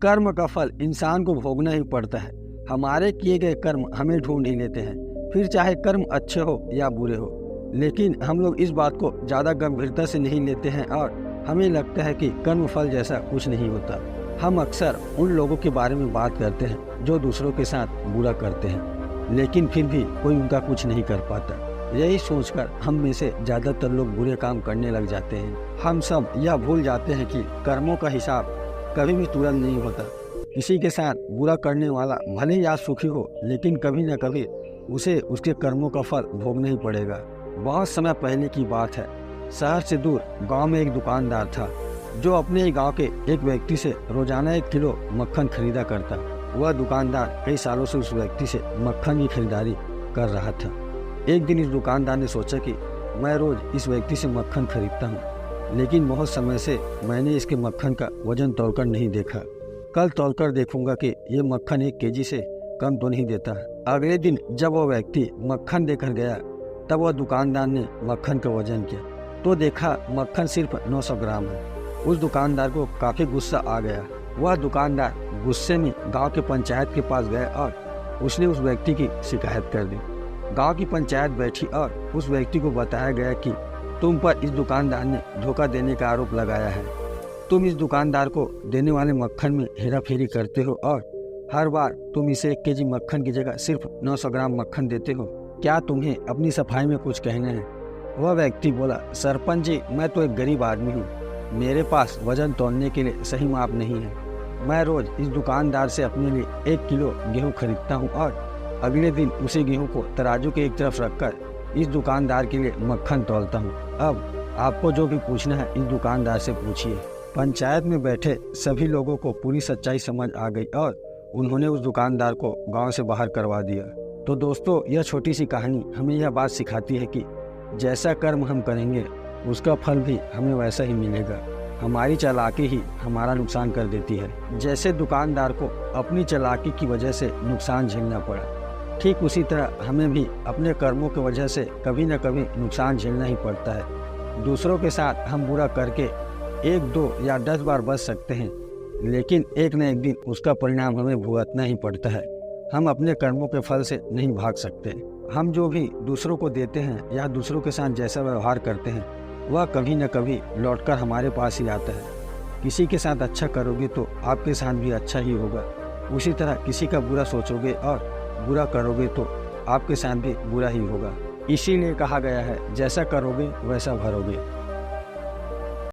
कर्म का फल इंसान को भोगना ही पड़ता है। हमारे किए गए कर्म हमें ढूंढ ही लेते हैं, फिर चाहे कर्म अच्छे हो या बुरे हो। लेकिन हम लोग इस बात को ज़्यादा गंभीरता से नहीं लेते हैं और हमें लगता है कि कर्म फल जैसा कुछ नहीं होता। हम अक्सर उन लोगों के बारे में बात करते हैं जो दूसरों के साथ बुरा करते हैं, लेकिन फिर भी कोई उनका कुछ नहीं कर पाता। यही सोचकर हम में से ज़्यादातर लोग बुरे काम करने लग जाते हैं। हम सब यह भूल जाते हैं कि कर्मों का हिसाब कभी भी तुरंत नहीं होता। किसी के साथ बुरा करने वाला भले ही आज सुखी हो, लेकिन कभी न कभी उसे उसके कर्मों का फल भोगना ही पड़ेगा। बहुत समय पहले की बात है। शहर से दूर गांव में एक दुकानदार था जो अपने ही गांव के एक व्यक्ति से रोजाना 1 किलो मक्खन खरीदा करता। वह दुकानदार कई सालों से उस व्यक्ति से मक्खन की खरीदारी कर रहा था। एक दिन इस दुकानदार ने सोचा कि मैं रोज इस व्यक्ति से मक्खन खरीदता हूँ, लेकिन बहुत समय से मैंने इसके मक्खन का वजन तोलकर नहीं देखा। कल तोलकर देखूंगा कि ये मक्खन 1 केजी से कम तो नहीं देता। अगले दिन जब वह व्यक्ति मक्खन देकर गया, तब वह दुकानदार ने मक्खन का वजन किया तो देखा मक्खन सिर्फ 900 ग्राम है। उस दुकानदार को काफी गुस्सा आ गया। वह दुकानदार गुस्से में गांव के पंचायत के पास गया और उसने उस व्यक्ति की शिकायत कर दी। गांव की पंचायत बैठी और उस व्यक्ति को बताया गया कि तुम पर इस दुकानदार ने धोखा देने का आरोप लगाया है। तुम इस दुकानदार को देने वाले मक्खन में हेराफेरी करते हो और हर बार तुम इसे 1 केजी मक्खन की जगह सिर्फ 900 ग्राम मक्खन देते हो। क्या तुम्हें अपनी सफाई में कुछ कहना है? वह व्यक्ति बोला, सरपंच जी, मैं तो एक गरीब आदमी हूँ, मेरे पास वजन तौलने के लिए सही माप नहीं है। मैं रोज इस दुकानदार से अपने लिए 1 किलो गेहूँ खरीदता हूँ और अगले दिन उसी गेहूँ को तराजू के एक तरफ रखकर इस दुकानदार के लिए मक्खन तौलता हूँ। अब आपको जो भी पूछना है इस दुकानदार से पूछिए। पंचायत में बैठे सभी लोगों को पूरी सच्चाई समझ आ गई और उन्होंने उस दुकानदार को गांव से बाहर करवा दिया। तो दोस्तों, यह छोटी सी कहानी हमें यह बात सिखाती है कि जैसा कर्म हम करेंगे उसका फल भी हमें वैसा ही मिलेगा। हमारी चालाकी ही हमारा नुकसान कर देती है। जैसे दुकानदार को अपनी चालाकी की वजह से नुकसान झेलना पड़ा, ठीक उसी तरह हमें भी अपने कर्मों की वजह से कभी न कभी नुकसान झेलना ही पड़ता है। दूसरों के साथ हम बुरा करके 1, 2 या 10 बार बच सकते हैं, लेकिन एक न एक दिन उसका परिणाम हमें भुगतना ही पड़ता है। हम अपने कर्मों के फल से नहीं भाग सकते। हम जो भी दूसरों को देते हैं या दूसरों के साथ जैसा व्यवहार करते हैं, वह कभी न कभी लौटकर हमारे पास ही आता है। किसी के साथ अच्छा करोगे तो आपके साथ भी अच्छा ही होगा। उसी तरह किसी का बुरा सोचोगे और बुरा करोगे तो आपके साथ भी बुरा ही होगा। इसीलिए कहा गया है, जैसा करोगे वैसा भरोगे।